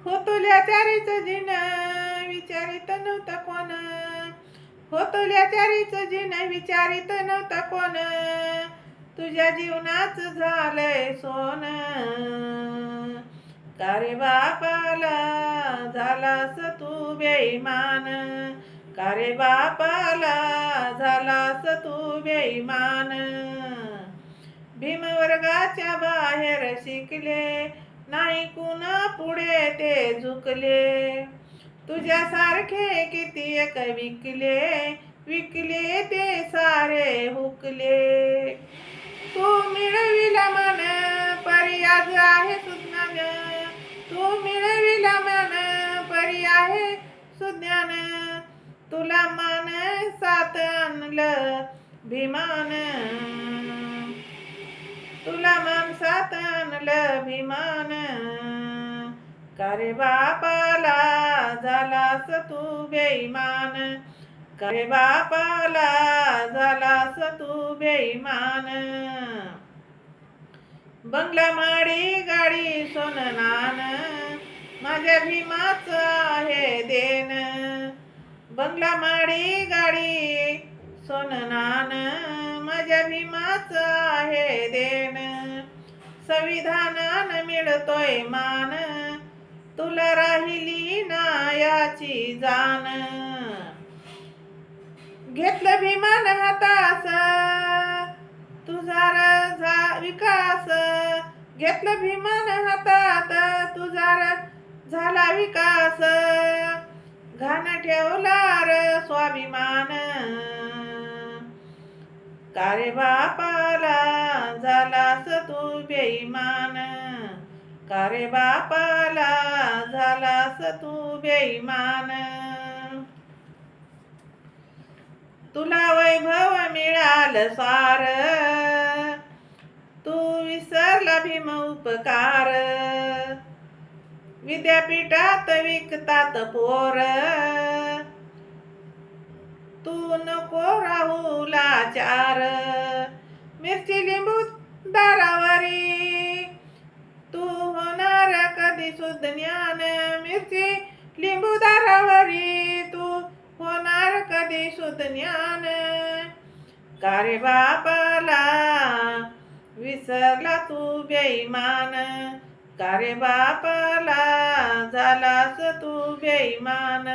होतोल्या चारीच जिन विचारित नव्हतं कोण, होतोल्या चारीच जिन विचारित नव्हतं कोण, तुझ्या जीवनाच झालंय सोन. का रे बापाला झालास तू बेईमान, का रे बापाला झालास तू बेईमान. भीमवर्गाच्या बाहेर शिकले, नाही कुणा पुढे ते झुकले. तुझ्यासारखे किती एक विकले, विकले ते सारे हुकले. तू मिळविला मान परी आज आहे सुज्ञान, तू मिळविला मान परी आहे सुज्ञान. तुला मान साथ आणलं भीमान, तुला माणसात आणलं भीमान. का रे बापाला झालास तू बेईमान, का रे बापाला झालास तू बेईमान. बंगला माडी गाडी सोननान, माझ्या भीमाच आहे देन. बंगला माडी गाडी सोननान, माझ्या भीमाच आहे देन. संविधानान मिळतोय मान, तुला राहिली ना याची जाण. घेतलं भीमान हातास तुझा विकास, घेतलं भीमान हातात तुझा झाला विकास. घाण ठेवला र स्वाभिमान, का रे बापाला झालास तू बेईमान, का रे बापाला झालास तू बेईमान. तुला वैभव मिळालं सार, तू विसरला भीम उपकार. विद्यापीठात विकतात पोर, तू नको राहू लाचार. मिरची लिंबू दारावरी, तू होणार कधी सुज्ञान. मिरची लिंबू दारावरी, तू होणार कधी सुज्ञान. का रे बापाला विसरला तू बेईमान, का रे बापाला झालास तू बेईमान.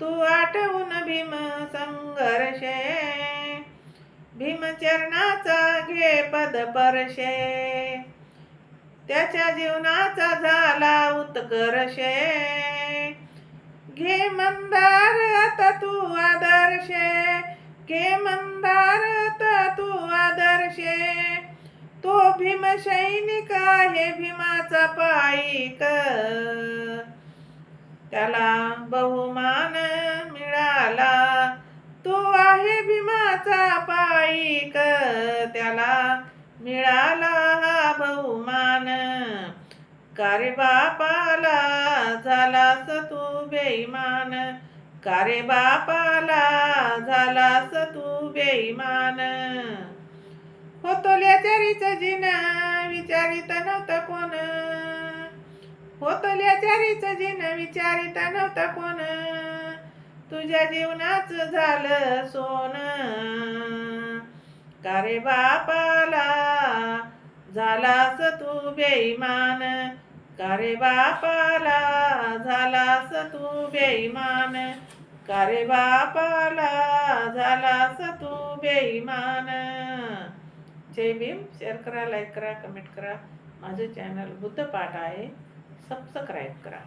तू आठवून भीम संघर्षे, भीमचरणाचा घे पद परशे. त्याच्या जीवनाचा झाला उत्कर्षे, घे मंदार आता तू आदर्शे, घे मंदार आता तू आदर्शे. तो भीम सैनिक आहे भीमाचा पाईक, त्याला बहुमान मिळाला. तो आहे भीमाचा पाईक, त्याला मिळाला हा बहुमान. का रे बापाला झालास तू बेईमान, का रे बापाला झालास तू बेईमान. होतोल्या चारीच जिन विचारित नव्हतं कोण, होतोल्या चारीच जिन विचारित नव्हतं कोण, तुझ्या जीवनाच झालं सोन. का रे बापाला झालास तू बेईमान, का रे बापाला झालास तू बेईमान, का रे बापाला झालास तू बेईमान. जय भीम. शेअर करा, लाईक करा, कमेंट करा. माझं चॅनल बुद्ध पाठ आहे, सबस्क्राईब करा.